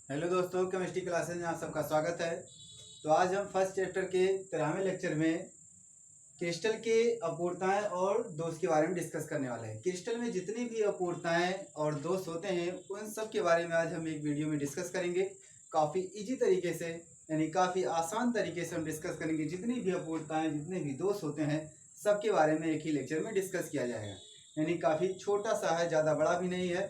Hello दोस्तों, chemistry classes में आप सबका स्वागत है। तो आज हम फर्स्ट चैप्टर के 13वें लेक्चर में क्रिस्टल के अपूर्णताएं और दोष के बारे में डिस्कस करने वाले हैं। क्रिस्टल में जितनी भी अपूर्णताएं और दोष होते हैं उन सब के बारे में आज हम एक वीडियो में डिस्कस करेंगे। काफ़ी इजी तरीके से यानी काफ़ी आसान तरीके से हम डिस्कस करेंगे। जितनी भी अपूर्णताएं जितने भी दोष होते हैं सबके बारे में एक ही लेक्चर में डिस्कस किया जाएगा। यानी काफ़ी छोटा सा है, ज़्यादा बड़ा भी नहीं है।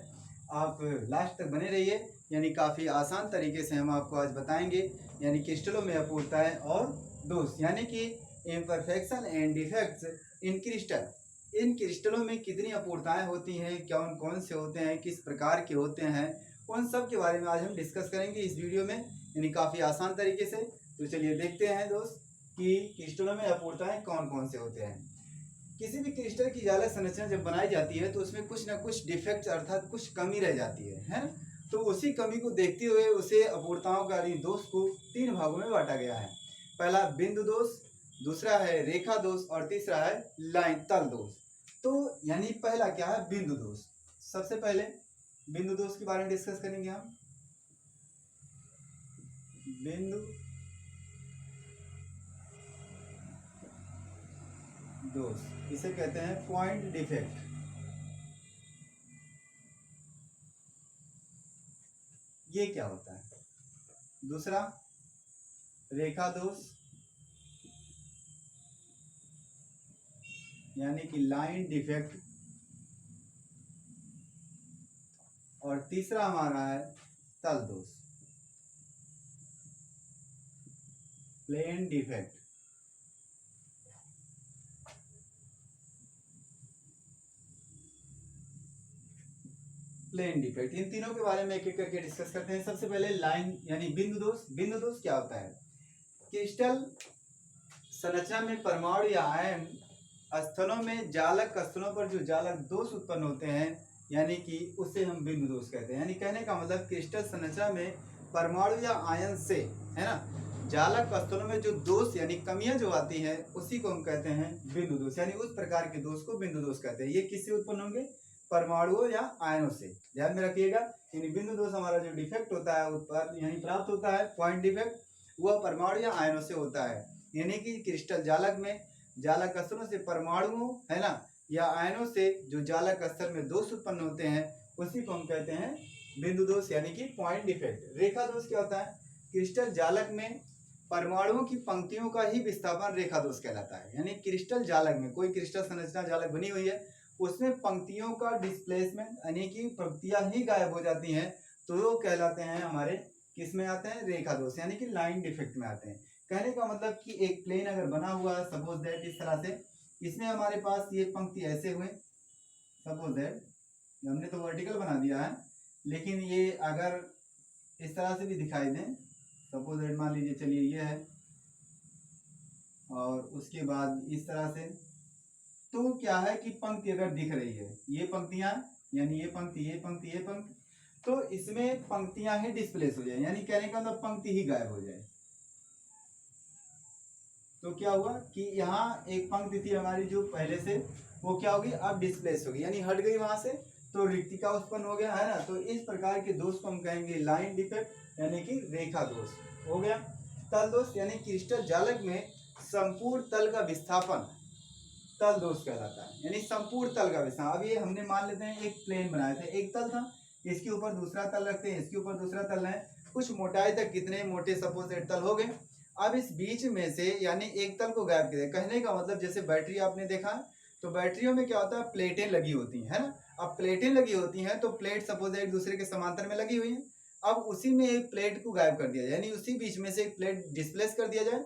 आप लास्ट तक बने रहिए। यानी काफ़ी आसान तरीके से हम आपको आज बताएंगे यानी क्रिस्टलों में अपूर्णताएं और दोष यानी कि imperfection and defects in crystal. इन क्रिस्टलों में कितनी अपूर्णताएं होती हैं, कौन कौन से होते हैं, किस प्रकार के होते हैं, उन सब के बारे में आज हम डिस्कस करेंगे इस वीडियो में, यानी काफ़ी आसान तरीके से। तो चलिए देखते हैं दोस्त कि क्रिस्टलों में अपूर्णताएं कौन कौन से होते हैं। किसी भी क्रिस्टल की जालक संरचना जब बनाई जाती है तो उसमें कुछ ना कुछ डिफेक्ट्स अर्थात कुछ कमी रह जाती है ना। तो उसी कमी को देखते हुए उसे अपूर्णताओं का दोष को 3 भागों में बांटा गया है। पहला बिंदु दोष, दूसरा है रेखा दोष और तीसरा है लाइन तल दोष। तो यानी पहला क्या है, बिंदु दोष। सबसे पहले बिंदु दोष के बारे में डिस्कस करेंगे हम। बिंदु दोष इसे कहते हैं पॉइंट डिफेक्ट। ये क्या होता है। दूसरा रेखा दोष यानी कि लाइन डिफेक्ट, और तीसरा हमारा है तल दोष, प्लेन डिफेक्ट। प्लेन डिफेक्ट, इन तीनों के बारे में एक एक करके डिस्कस करते हैं। सबसे पहले लाइन यानी बिंदु दोष। बिंदु दोष क्या होता है, क्रिस्टल संरचना में परमाणु या आयन स्थलों में जालक स्थलों पर जो जालक दोष उत्पन्न होते हैं यानी कि उसे हम बिंदु दोष कहते हैं। यानी कहने का मतलब क्रिस्टल संरचना में परमाणु या आयन से है ना जालक स्थलों में जो दोष यानी कमियां जो आती हैं उसी को हम कहते हैं बिंदु दोष। यानी उस प्रकार के दोष को बिंदु दोष कहते हैं। ये किससे उत्पन्न होंगे, परमाणुओं या आयनों से। ध्यान में रखिएगा। यानी बिंदु दोष हमारा जो डिफेक्ट होता है उत्पाद यानी प्राप्त होता है पॉइंट डिफेक्ट, वह परमाणु या आयनों से होता है। यानी कि क्रिस्टल जालक में जालक स्थलों से परमाणुओं है ना या आयनों से जो जालक स्तर में दोष उत्पन्न होते हैं उसी को हम कहते हैं बिंदु दोष यानी कि पॉइंट डिफेक्ट। रेखा दोष क्या होता है, क्रिस्टल जालक में परमाणुओं की पंक्तियों का ही विस्थापन रेखा दोष कहलाता है। यानी क्रिस्टल जालक में कोई क्रिस्टल संरचना जालक बनी हुई है उसमें पंक्तियों का डिस्प्लेसमेंट यानी कि पंक्तियां ही गायब हो जाती हैं तो वो कहलाते हैं हमारे किस में आते हैं, रेखा दोष यानी कि लाइन डिफेक्ट में आते हैं। कहने का मतलब कि एक प्लेन अगर बना हुआ है सपोज दैट इस तरह से, इसमें हमारे पास ये पंक्ति ऐसे हुए सपोज दैट, हमने तो वर्टिकल बना दिया है लेकिन ये अगर इस तरह से भी दिखाई दें सपोज दैट, मान लीजिए चलिए ये है और उसके बाद इस तरह से, तो क्या है कि पंक्ति अगर दिख रही है ये पंक्तियां यानी ये पंक्ति ये पंक्ति ये पंक्ति, तो इसमें पंक्तियां ही डिस्प्लेस हो जाए यानी कहने का मतलब पंक्ति ही गायब हो जाए। तो क्या हुआ कि यहाँ एक पंक्ति थी हमारी जो पहले से, वो क्या होगी अब डिस्प्लेस होगी यानी हट गई वहां से, तो रिक्तिका उत्पन्न हो गया है ना। तो इस प्रकार के दोष को हम कहेंगे लाइन डिफेक्ट यानी कि रेखा दोष हो गया। तल दोष यानी क्रिस्टल जालक में संपूर्ण तल का विस्थापन तल दोष कहलाता है। यानी संपूर्ण तल का विस्थापन। अब ये हमने मान लेते हैं एक प्लेन बनाए थे, एक तल था, इसके ऊपर दूसरा तल रखते हैं, इसके ऊपर दूसरा तल है, कुछ मोटाई तक कितने मोटे सपोज तल हो गए। अब इस बीच में से यानी एक तल को गायब किया। कहने का मतलब जैसे बैटरी आपने देखा तो बैटरियों में क्या होता है, प्लेटें लगी होती है ना। अब प्लेटें लगी होती हैं तो प्लेट सपोज एक दूसरे के समांतर में लगी हुई है। अब उसी में एक प्लेट को गायब कर दिया जाए यानी उसी बीच में से एक प्लेट डिस्प्लेस कर दिया जाए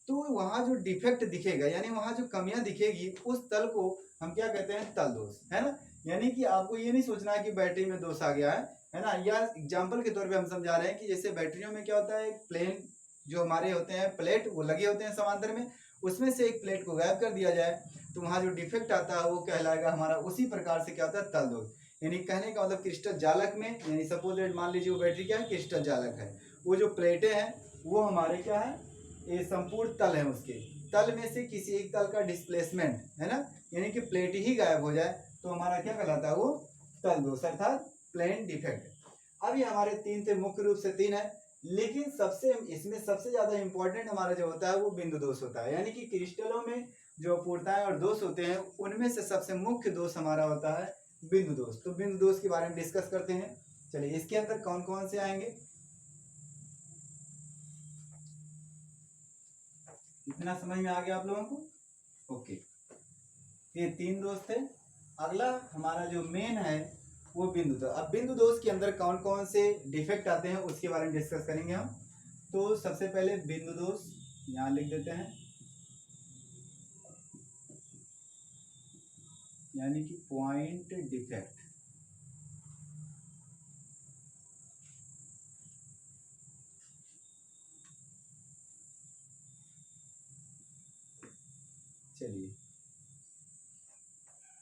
तो वहां जो डिफेक्ट दिखेगा यानी वहां जो कमियां दिखेगी उस तल को हम क्या कहते हैं, तल दोष है ना। यानी कि आपको ये नहीं सोचना है कि बैटरी में दोष आ गया है ना। या एग्जाम्पल के तौर पे हम समझा रहे हैं कि जैसे बैटरियों में क्या होता है, एक प्लेन जो हमारे होते हैं प्लेट वो लगे होते हैं समांतर में, उसमें से एक प्लेट को गायब कर दिया जाए तो वहाँ जो डिफेक्ट आता है वो कहलाएगा हमारा उसी प्रकार से क्या होता है, तल दोष। यानी कहने का मतलब क्रिस्टल जालक में यानी सपोज मान लीजिए वो बैटरी क्या है, क्रिस्टल जालक है, वो जो प्लेटें हैं वो हमारे क्या है, ये संपूर्ण तल है, उसके तल में से किसी एक तल का डिस्प्लेसमेंट है ना यानी कि प्लेट ही गायब हो जाए तो हमारा क्या कहलाता है, वो तल दोष अर्थात प्लेन डिफेक्ट। अभी हमारे तीन थे, मुख्य रूप से तीन है, लेकिन इसमें सबसे ज्यादा इंपॉर्टेंट हमारा जो होता है वो बिंदु दोष होता है। यानी कि क्रिस्टलों में जो अपूर्णताएं और दोष होते हैं उनमें से सबसे मुख्य दोष हमारा होता है बिंदु दोष। तो बिंदु दोष के बारे में डिस्कस करते हैं। चलिए, इसके अंदर कौन कौन से आएंगे, इतना समझ में आ गया आप लोगों को? ओके, ये तीन दोष थे। अगला हमारा जो मेन है वो बिंदु दोष। अब बिंदु दोष के अंदर कौन कौन से डिफेक्ट आते हैं उसके बारे में डिस्कस करेंगे हम। तो सबसे पहले बिंदु दोष यहाँ लिख देते हैं, यानी कि पॉइंट डिफेक्ट। चलिए,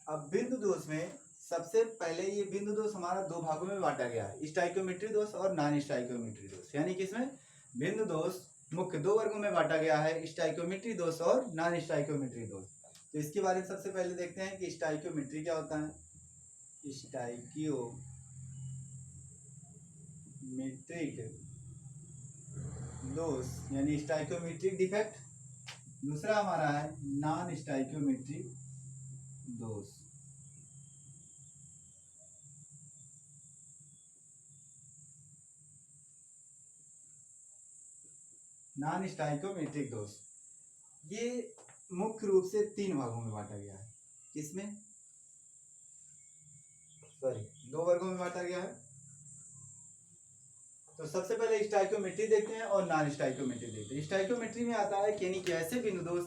अब बिंदु दोष में सबसे पहले ये बिंदु दोष हमारा दो भागों में बांटा गया है, स्टाइकोमेट्री दोष और नॉन स्टाइकोमेट्री दोष। यानी कि इसमें बिंदु दोष मुख्य दो वर्गों में बांटा गया है, स्टाइकोमेट्री दोष और नॉन स्टाइकोमेट्री दोष। तो इसके बारे में सबसे पहले देखते हैं कि स्टाइकोमेट्री क्या होता है। स्टाइकोमेट्रिक दोष यानी स्टाइकोमेट्रिक डिफेक्ट, दूसरा हमारा है नॉन स्टाइकोमेट्रिक दोष। नॉन स्टाइकोमेट्रिक दोष ये मुख्य रूप से तीन भागों में बांटा गया है। किसमें? दो वर्गों में बांटा गया है। तो सबसे पहले स्टाइकोमेट्री देखते हैं और नॉन स्टाइकोमेट्री देखते हैं। स्टाइकोमेट्री में आता है यानी कि ऐसे बिंदु दोष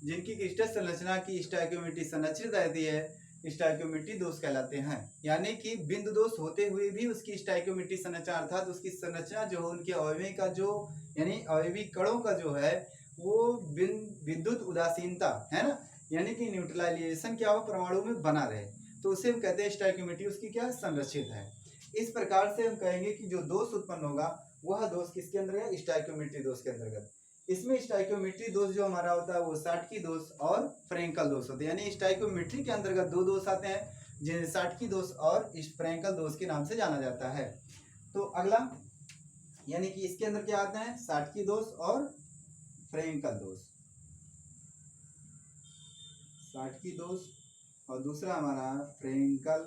जिनकी क्रिस्टल संरचना की स्टाइकोमेट्री संरक्षित रहती है, स्टाइकोमेट्री दोष कहलाते हैं। यानी कि बिंदु दोष होते हुए भी उसकी स्टाइकोमेट्री संरचना अर्थात उसकी संरचना जो है, उनके अवयवी का जो यानी अवयवी कणों का जो है वो विद्युत उदासीनता है ना, यानी कि न्यूट्रलाइजेशन क्या हो, परमाणु में बना रहे, तो उसे हम कहते हैं स्टाइकोमेट्री उसकी क्या संरक्षित है। इस प्रकार से हम कहेंगे कि जो दोष उत्पन्न होगा वह दोष किसके अंदर है, स्टाइकोमेट्री दोष के अंतर्गत। इसमें स्टाइकोमेट्री दोष जो हमारा होता है वो साटकी दोष और फ्रेंकल दोष होते हैं। यानी स्टाइकोमेट्री के अंतर्गत दो दोष आते हैं जिन्हें साटकी दोष और फ्रेंकल दोष के नाम से जाना जाता है। तो अगला यानी कि इसके अंदर क्या आते हैं, साटकी दोष और फ्रेंकल दोष। साटकी दोष और दूसरा हमारा फ्रेंकल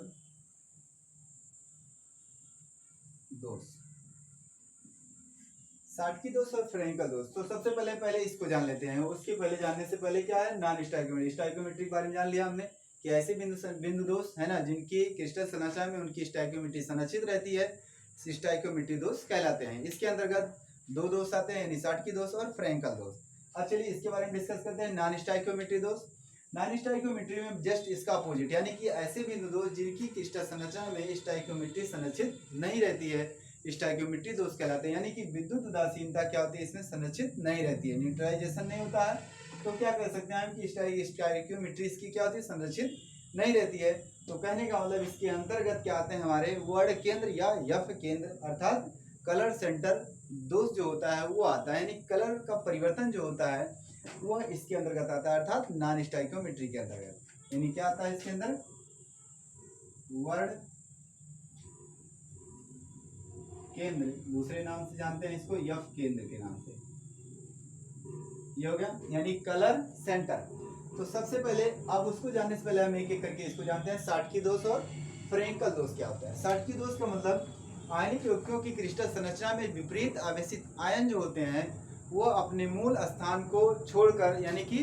दोष। साटकी दोष और फ्रेंकल दोष। तो सबसे पहले इसको जान लेते हैं। उसके पहले जानने से पहले क्या है, नॉन स्टाइकोमेट्री। स्टाइकोमेट्री के बारे में जान लिया हमने कि ऐसे बिंदु दोष है ना जिनकी क्रिस्टल संरचना में उनकी स्टाइकोमेट्री संरक्षित रहती है, स्टाइकोमेट्री दोष कहलाते हैं। इसके अंतर्गत दो दोष आते हैं, यानी साटकी दोष और फ्रेंकल दोष। अब चलिए इसके बारे में डिस्कस करते हैं। नॉन स्टाइकोमेट्री दोष। नॉन स्टाइकोमेट्री में जस्ट इसका अपोजिट, यानी कि ऐसे बिंदु दोष जिनकी क्रिस्टल संरचना में स्टाइकोमेट्री संरक्षित नहीं रहती है, स्टाइकोमेट्री दोष कहलाते हैं। यानी कि विद्युत उदासीनता क्या होती है, इसमें संरक्षित नहीं रहती है, न्यूट्रलाइजेशन नहीं होता है। तो क्या कह सकते हैं हम कि स्टाइकोमेट्री इसकी क्या होती है, संरक्षित नहीं रहती है। तो कहने का मतलब इसके अंतर्गत क्या आते हैं हमारे वर्ण केंद्र या यफ केंद्र अर्थात कलर सेंटर दोष जो होता है वो आता है। यानी कलर का परिवर्तन जो होता है वह इसके अंतर्गत आता है, अर्थात नॉन स्टाइकोमेट्री के अंतर्गत। यानी क्या आता है इसके अंदर, वर्ण केंद्र, दूसरे नाम से जानते हैं इसको यफ केंद्र के नाम से, ये हो गया, यानी कलर सेंटर। तो सबसे पहले अब उसको जानने से पहले हम एक एक करके इसको जानते हैं। साटकी दोष और फ्रेंकल दोष क्या होता है। साटकी दोष का मतलब आयनिक यौगिकों की क्रिस्टल संरचना में विपरीत आवेशित आयन जो होते हैं वो अपने मूल स्थान को छोड़कर यानी कि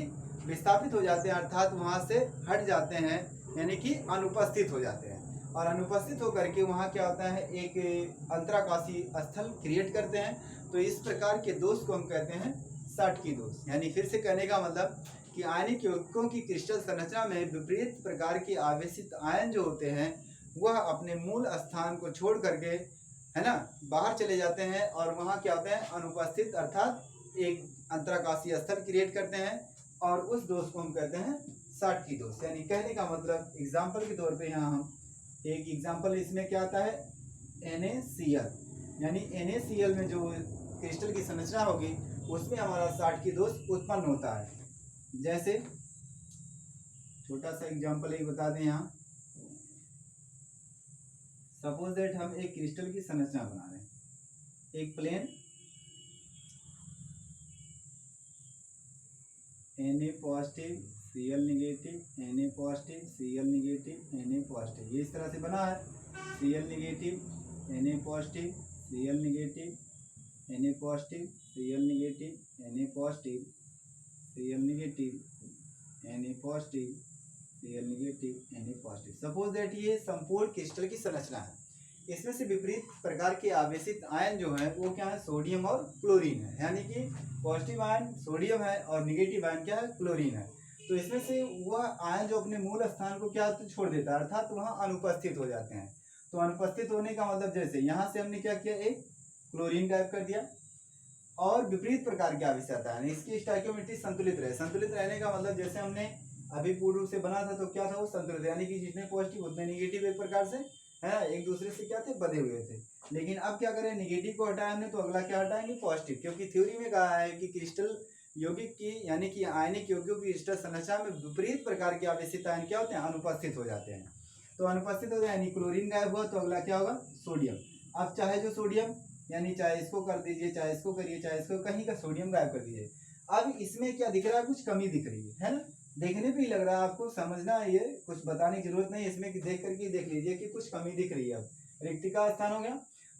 विस्थापित हो जाते हैं, अर्थात वहां से हट जाते हैं, यानी कि अनुपस्थित हो जाते हैं। और अनुपस्थित होकर के वहाँ क्या होता है, एक अंतराकाशी स्थल क्रिएट करते हैं। तो इस प्रकार के दोष को हम कहते हैं साटकी दोष। यानी फिर से कहने का मतलब कि आयनिक यौगिकों की क्रिस्टल संरचना में विपरीत प्रकार के आवेशित आयन जो होते हैं वह अपने मूल स्थान को छोड़ करके है ना बाहर चले जाते हैं और वहाँ क्या होते हैं, अनुपस्थित अर्थात एक अंतराकाशी स्थल क्रिएट करते हैं और उस दोष को हम कहते हैं साटकी दोष। यानी कहने का मतलब एग्जाम्पल के तौर पे यहाँ हम एक एग्जाम्पल इसमें क्या आता है, NaCl, यानी NaCl में जो क्रिस्टल की संरचना होगी उसमें हमारा साटकी दोष उत्पन्न होता है। जैसे छोटा सा एग्जाम्पल एक बता दें यहाँ, सपोज दैट हम एक क्रिस्टल की संरचना बना रहे हैं, एक plane Na positive Cl negative, Na positive Cl negative, Na positive, ये इस तरह से बना है। Cl negative, Na positive, Cl negative, Na positive, Cl negative, Na positive, Cl negative, Na positive, Cl negative, Na positive. Suppose that ये संपूर्ण crystal की संरचना है। इसमें से विपरीत प्रकार के आवेशित आयन जो है वो क्या है, सोडियम और क्लोरीन है। यानी कि पॉजिटिव आयन सोडियम है और निगेटिव आयन क्या है, क्लोरीन है। तो इसमें से वह आयन जो अपने मूल स्थान को क्या छोड़ देता है, अर्थात वहाँ अनुपस्थित हो जाते हैं। तो अनुपस्थित होने का मतलब जैसे यहाँ से हमने क्या किया, एक क्लोरीन गायब कर दिया। और विपरीत प्रकार के आवेशित आयन, इसकी स्टोइकियोमेट्री संतुलित रहे। संतुलित रहने का मतलब जैसे हमने अभी पूर्ण रूप से बना था तो क्या था, वो संतुलित, यानी कि जितने पॉजिटिव उतने निगेटिव एक प्रकार से है ना, एक दूसरे से क्या थे, बधे हुए थे। लेकिन अब क्या करें, निगेटिव को हटाया हमने तो अगला क्या हटाएंगे, पॉजिटिव। क्योंकि थ्योरी में कहा है कि क्रिस्टल यौगिक की यानी कि आयनिक यौगिकों की क्रिस्टल संरचना में विपरीत प्रकार के आवेशित आयन क्या होते हैं, अनुपस्थित हो जाते हैं। तो अनुपस्थित हो जाए यानी क्लोरीन गायब हुआ तो अगला क्या होगा, सोडियम। अब चाहे जो सोडियम यानी चाहे इसको कर दीजिए, चाहे इसको करिए, चाहे इसको, कहीं का सोडियम गायब कर दीजिए। अब इसमें क्या दिख रहा है, कुछ कमी दिख रही है ना, देखने पे ही लग रहा है, आपको समझना है, ये कुछ बताने की जरूरत नहीं है, इसमें देख करके देख लीजिए कि कुछ कमी दिख रही है। अब रिक्तिका स्थान हो गया।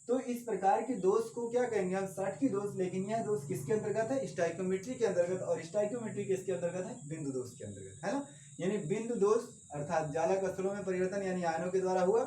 तो इस प्रकार के दोष को क्या कहेंगे हम, सट की दोष। लेकिन यह दोष किसके अंतर्गत है, स्टोइकियोमेट्री के अंतर्गत। और स्टोइकियोमेट्री किसके अंतर्गत है, बिंदु दोष के अंतर्गत, है ना। यानी बिंदु दोष अर्थात जालक स्थलों में परिवर्तन यानी आयनों के द्वारा हुआ,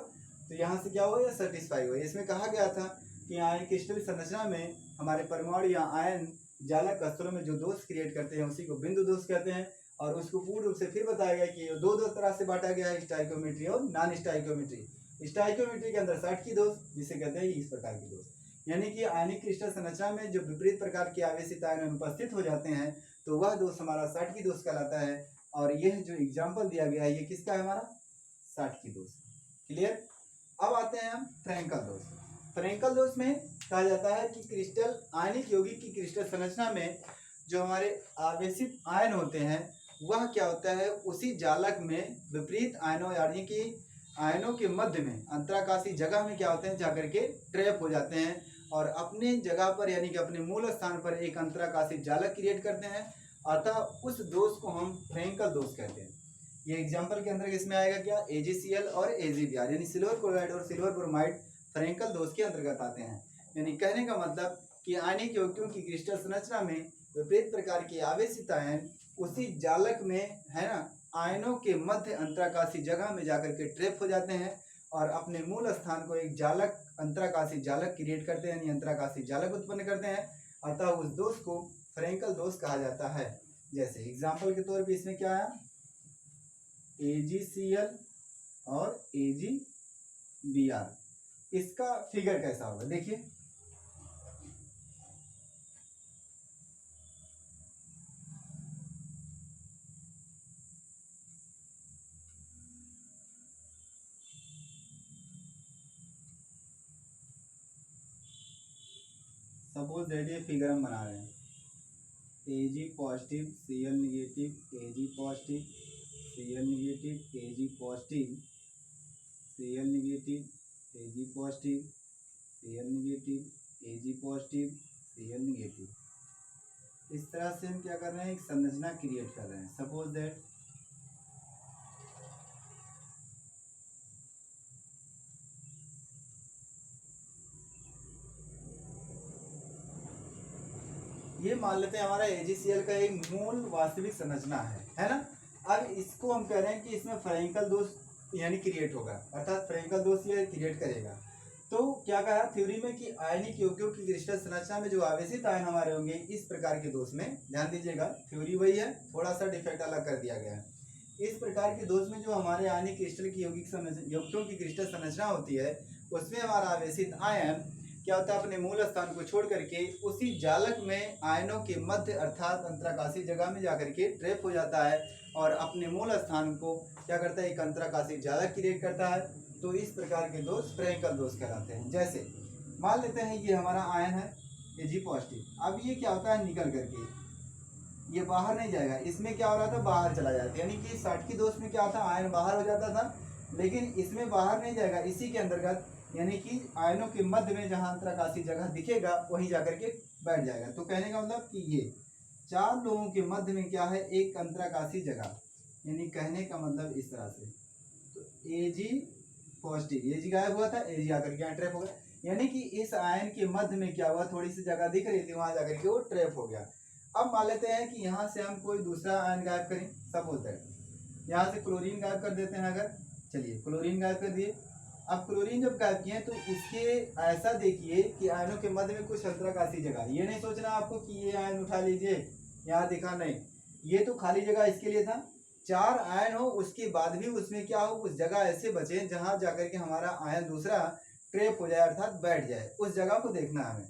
तो यहाँ से क्या हुआ, यह सेटिस्फाई हुआ। इसमें कहा गया था कि आयन क्रिस्टल संरचना में हमारे परमाणु या आयन जालक स्थलों में जो दोष क्रिएट करते हैं उसी को बिंदु दोष कहते हैं। और उसको पूर्ण रूप से फिर बताया गया कि दो तरह से बांटा गया है, स्टोइकियोमेट्री और नॉन स्टोइकियोमेट्री। स्टोइकियोमेट्री के अंदर सट की दोष, जिसे कहते हैं इस प्रकार की दोष, यानी कि आयनिक क्रिस्टल संरचना में जो विपरीत प्रकार के आवेशित आयन अनुपस्थित हो जाते हैं तो वह दोष हमारा सट की दोष कहलाता है। और यह जो एग्जाम्पल दिया गया है ये किसका है, हमारा सट की दोष। क्लियर। अब आते हैं हम फ्रैंकल दोष। फ्रैंकल दोष में कहा जाता है कि क्रिस्टल आयनिक यौगिक की क्रिस्टल संरचना में जो हमारे आवेशित आयन होते हैं वह क्या होता है, उसी जालक में विपरीत आयनों यानी कि आयनों के मध्य में अंतराकाशी जगह में क्या होते हैं, जाकर के ट्रैप हो जाते हैं और अपने जगह पर यानी कि अपने मूल स्थान पर एक अंतराकाशी जालक क्रिएट करते हैं। अतः उस दोष को हम फ्रैंकल दोष कहते हैं। ये एग्जाम्पल के अंदर इसमें आएगा क्या, AgCl और AgBr यानी सिल्वर क्लोराइड और सिल्वर ब्रोमाइड फ्रैंकल दोष के अंतर्गत आते हैं। यानी कहने का मतलब कि आयनिक यौगिकों की क्रिस्टल संरचना में विपरीत प्रकार के आवेशित आयन उसी जालक में है ना, आयनों के मध्य अंतराकाशी जगह में जाकर के ट्रैप हो जाते हैं और अपने मूल स्थान को एक जालक अंतराकाशी जालक क्रिएट करते हैं यानी अंतराकाशी जालक उत्पन्न करते हैं। अतः उस दोष को फ्रैंकल दोष कहा जाता है। जैसे एग्जाम्पल के तौर पे इसमें क्या आया, AgCl और AgBr। इसका फिगर कैसा होगा देखिए, सपोज दैट ये फिगर हम बना रहे हैं, Ag positive Cl negative, Ag positive Cl negative, Ag positive Cl negative, Ag positive Cl negative, Ag positive Cl negative. इस तरह से हम क्या कर रहे हैं, एक संरचना क्रिएट कर रहे हैं। सपोज दैट ये मान लेते हैं हमारा AgCl का एक मूल वास्तविक संरचना है ना। अब इसको हम कह रहे हैं कि इसमें फ्रैंकल दोष यानी क्रिएट होगा, अर्थात फ्रैंकल दोष ये क्रिएट करेगा। तो क्या कहा थ्योरी में कि आयनिक यौगिकों की क्रिस्टल संरचना में जो आवेशित आयन हमारे होंगे इस प्रकार के दोष में, ध्यान दीजिएगा थ्योरी वही है, थोड़ा सा डिफेक्ट अलग कर दिया गया है। इस प्रकार के दोष में जो हमारे आयनिक क्रिस्टल की यौगिकों की क्रिस्टल संरचना होती है उसमें हमारा आवेशित आयन क्या होता है, अपने मूल स्थान को छोड़ करके उसी जालक में आयनों के मध्य अर्थात अंतराकाशी जगह में जाकर के ट्रैप हो जाता है और अपने मूल स्थान को क्या करता है, एक अंतराकाशी जालक क्रिएट करता है। तो इस प्रकार के दोष फ्रैंकल दोष कहलाते हैं। जैसे मान लेते हैं ये हमारा आयन है Ag पॉजिटिव, अब ये क्या होता है, निकल करके ये बाहर नहीं जाएगा, इसमें क्या हो रहा था, बाहर चला जाता है। यानी कि सट की दोष में क्या था, आयन बाहर हो जाता था, लेकिन इसमें बाहर नहीं जाएगा। इसी के अंतर्गत यानी कि आयनों के मध्य में जहां अंतराकाशीय जगह दिखेगा वहीं जाकर के बैठ जाएगा। तो कहने का मतलब कि ये 4 लोगों के मध्य में क्या है, एक अंतराकाशीय जगह, यानी कहने का मतलब इस तरह से। तो Ag पॉजिटिव, Ag गायब हुआ था, Ag आकर के यहाँ ट्रैप हो गया, यानी कि इस आयन के मध्य में क्या हुआ, थोड़ी सी जगह दिख रही थी, वहां जाकर के वो ट्रैप हो गया। अब मान लेते हैं कि यहाँ से हम कोई दूसरा आयन गायब करें, सपोज दैट यहाँ से क्लोरीन गायब कर देते हैं अगर, चलिए क्लोरीन गायब कर दिए। अब क्लोरीन जब गायब किए तो इसके ऐसा देखिए कि आयनों के मध्य में कुछ अंतराकाशीय जगह, ये नहीं सोचना आपको कि ये आयन उठा लीजिए यहाँ दिखा, नहीं, ये तो खाली जगह इसके लिए था। 4 आयन हो उसके बाद भी उसमें क्या हो, कुछ जगह ऐसे बचे जहां जाकर के हमारा आयन दूसरा ट्रैप हो जाए अर्थात बैठ जाए, उस जगह को देखना है हमें।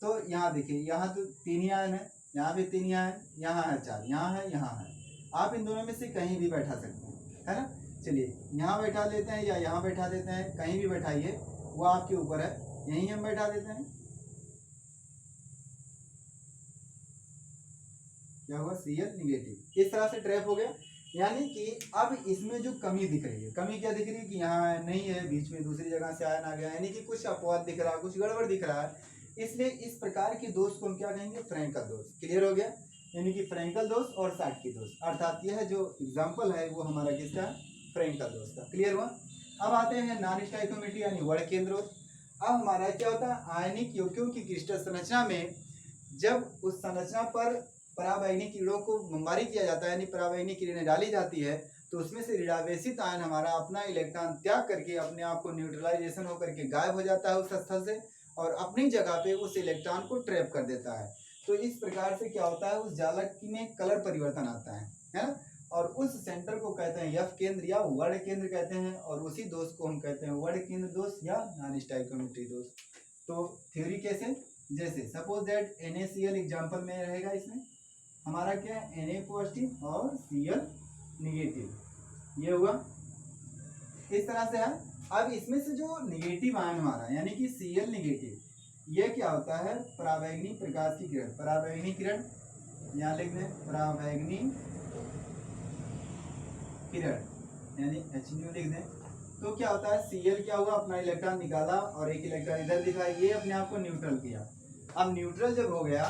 तो यहाँ देखिए, यहाँ तो 3 ही आयन है, यहाँ भी 3 ही आयन, यहाँ है 4, यहाँ है, यहाँ है, आप इन दोनों में से कहीं भी बैठा सकते हैं, है ना। चलिए यहाँ बैठा लेते हैं या यहाँ बैठा देते हैं, कहीं भी बैठाइए वो आपके ऊपर है, यहीं हम बैठा देते हैं। क्या हुआ, Cl निगेटिव, इस तरह से ट्रैप हो गया। यानी कि अब इसमें जो कमी दिख रही है, कमी क्या दिख रही है कि यहाँ नहीं है, बीच में दूसरी जगह से आयन आ गया, यानी कि कुछ अपवाद दिख रहा है, कुछ गड़बड़ दिख रहा है। इसलिए इस प्रकार के दोष को हम क्या कहेंगे, फ्रैंकल दोष। क्लियर हो गया, यानी कि फ्रैंकल दोष और साटकी दोष, अर्थात यह जो एग्जाम्पल है वो हमारा किसका, फ्रैंकल दोष का। क्लियर हुआ। अब आते हैं नॉन स्टाइकोमेट्री यानी वर्ग केंद्र। अब हमारा क्या होता है, आयनिक यौगिकों की क्रिस्टल संरचना में जब उस संरचना पर पराबैंगनी किरणों को बमबारी किया जाता है, यानी पराबैंगनी किरणें डाली जाती है, तो उसमें से ऋणावेशित आयन हमारा अपना इलेक्ट्रॉन त्याग करके अपने आप को न्यूट्रलाइजेशन होकर के गायब हो जाता है उस स्थल से, और अपनी जगह पे उस इलेक्ट्रॉन को ट्रैप कर देता है। तो इस प्रकार से क्या होता है, उस जालक में कलर परिवर्तन आता है ना, और उस सेंटर को कहते हैं यफ केंद्र या वर्ण केंद्र कहते हैं, और उसी दोष को हम कहते हैं वर्ण केंद्र दोष या नॉन स्टाइकोमेट्री दोष। तो थ्योरी कैसे, जैसे सपोज दैट NaCl एग्जाम्पल में रहेगा, इसमें हमारा क्या है, Na पॉजिटिव और Cl निगेटिव, ये हुआ इस तरह से है। अब इसमें से जो निगेटिव आयन हमारा यानी कि Cl निगेटिव, ये क्या होता है, पराबैंगनी प्रकाश की किरण, पराबैंगनी किरण, यहाँ लिख दें पराबैंगनी किरण यानी Hν लिख दें। तो क्या होता है, Cl क्या हुआ, अपना इलेक्ट्रॉन निकाला और एक इलेक्ट्रॉन इधर दिखा, ये अपने आप को न्यूट्रल किया। अब न्यूट्रल जब हो गया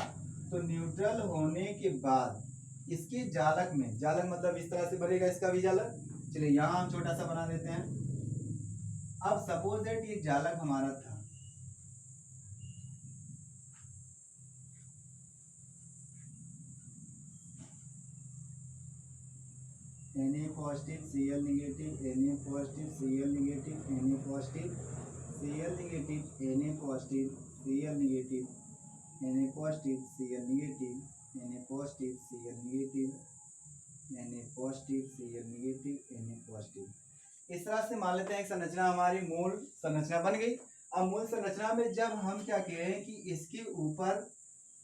तो न्यूट्रल होने के बाद इसके जालक में, जालक मतलब इस तरह से बनेगा इसका भी जालक, चलिए यहाँ हम छोटा सा बना देते हैं। अब सपोज दैट ये जालक हमारा था, Na positive Cl negative, Na positive Cl negative, Na positive Cl negative, Na positive Cl negative, Na positive Cl negative, Na positive Cl negative, Na positive Cl negative, Na positive. इस तरह से मान लेते हैं एक संरचना हमारी मूल संरचना बन गई। अब मूल संरचना में जब हम क्या कह रहे हैं कि इसके ऊपर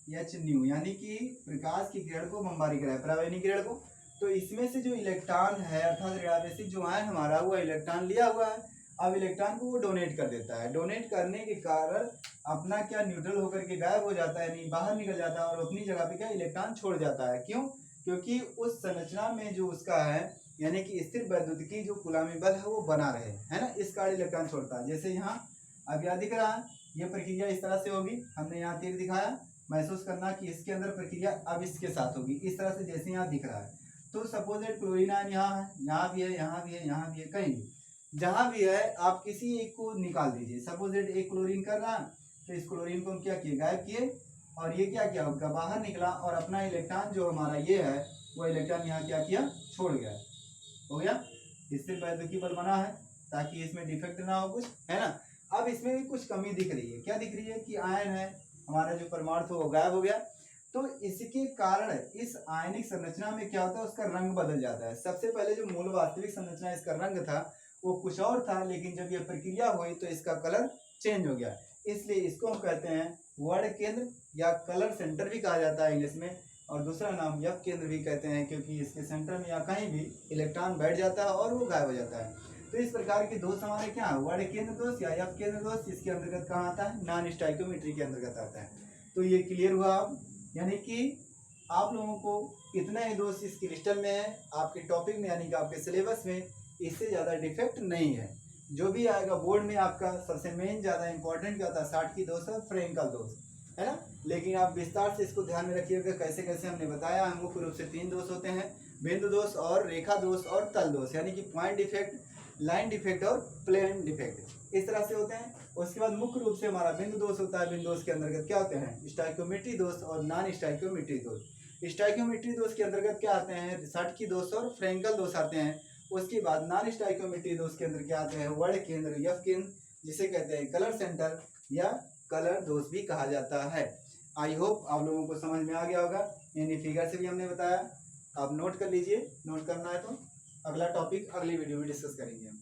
Hν यानी कि प्रकाश की किरण को बमबारी कराए, पराबैंगनी किरण को, तो इसमें से जो इलेक्ट्रॉन है अर्थात ऋणावेशित जो आयन हमारा, वो इलेक्ट्रॉन लिया हुआ है। अब इलेक्ट्रॉन को वो डोनेट कर देता है, डोनेट करने के कारण अपना क्या न्यूट्रल होकर के गायब हो जाता है, यानी बाहर निकल जाता है और अपनी जगह पे क्या इलेक्ट्रॉन छोड़ जाता है। क्यों, क्योंकि उस संरचना में जो उसका है यानी कि स्थिर वैद्युतिकी जो कूलामी बल है वो बना रहे, है ना, इस कारण इलेक्ट्रॉन छोड़ता है। जैसे यहाँ अब यहाँ दिख रहा है, ये प्रक्रिया इस तरह से होगी, हमने यहाँ तीर दिखाया, महसूस करना कि इसके अंदर प्रक्रिया अब इसके साथ होगी, इस तरह से जैसे यहाँ दिख रहा है। तो सपोज दैट क्लोरीन आयन यहाँ है, यहाँ भी है, यहाँ भी है, यहाँ भी है, कहीं भी जहाँ भी है आप किसी एक को निकाल दीजिए। सपोज दैट एक क्लोरीन कर रहा है, तो इस क्लोरीन को हम क्या किए, गायब किए, और ये क्या किया, उनका बाहर निकला और अपना इलेक्ट्रॉन जो हमारा ये है वो इलेक्ट्रॉन यहाँ क्या किया, छोड़ गया, हो गया, स्थिर वैद्युतिक बल बना है ताकि इसमें डिफेक्ट ना हो कुछ, है ना। अब इसमें भी कुछ कमी दिख रही है, क्या दिख रही है कि आयन है हमारा जो परमाणु था वो गायब हो गया। तो इसके कारण इस आयनिक संरचना में क्या होता है, उसका रंग बदल जाता है। सबसे पहले जो मूल वास्तविक संरचना इसका रंग था वो कुछ और था, लेकिन जब ये प्रक्रिया हुई तो इसका कलर चेंज हो गया। इसलिए इसको हम कहते हैं वर्ण केंद्र या कलर सेंटर भी कहा जाता है इंग्लिश में, और दूसरा नाम यफ केंद्र भी कहते हैं, क्योंकि इसके सेंटर में या कहीं भी इलेक्ट्रॉन बैठ जाता है और वो गायब हो जाता है। तो इस प्रकार के दोष हमारे क्या, वर्ण केंद्र दोष या यफ केंद्र दोष, इसके अंतर्गत कहाँ आता है, नॉन स्टाइकोमेट्री के अंतर्गत आता है। तो ये क्लियर हुआ आप, यानी कि आप लोगों को इतना ही दोष इस क्रिस्टल में है आपके टॉपिक में, यानी कि आपके सिलेबस में, इससे ज़्यादा डिफेक्ट नहीं है। जो भी आएगा बोर्ड में आपका सबसे मेन ज़्यादा इंपॉर्टेंट क्या होता है, शाटकी दोष और फ्रेंकल दोष, है ना। लेकिन आप विस्तार से इसको ध्यान में रखिएगा कैसे कैसे हमने बताया। मुख्य रूप से 3 दोष होते हैं, बिंदु दोष और रेखा दोष और तल दोष, यानी कि पॉइंट डिफेक्ट, लाइन डिफेक्ट और प्लेन डिफेक्ट, इस तरह से होते हैं। उसके बाद मुख्य रूप से हमारा बिंदु दोष होता है। बिंदु दोष के अंतर्गत क्या होते हैं, स्टाइकोमेट्री दोष और नॉन स्टाइकोमेट्री दोष। स्टाइकोमेट्री दोष के अंतर्गत क्या आते हैं, शाटकी दोष और फ्रेंकल दोष आते हैं। उसके बाद नॉन स्टाइकोमेट्री दोष के अंदर क्या आते हैं, वर्ण केंद्र, यफ केंद्र, जिसे कहते हैं कलर सेंटर या कलर दोष भी कहा जाता है। आई होप आप लोगों को समझ में आ गया होगा। यानी फिगर से भी हमने बताया, आप नोट कर लीजिए, नोट करना है तो अगला टॉपिक अगली वीडियो में डिस्कस करेंगे हम।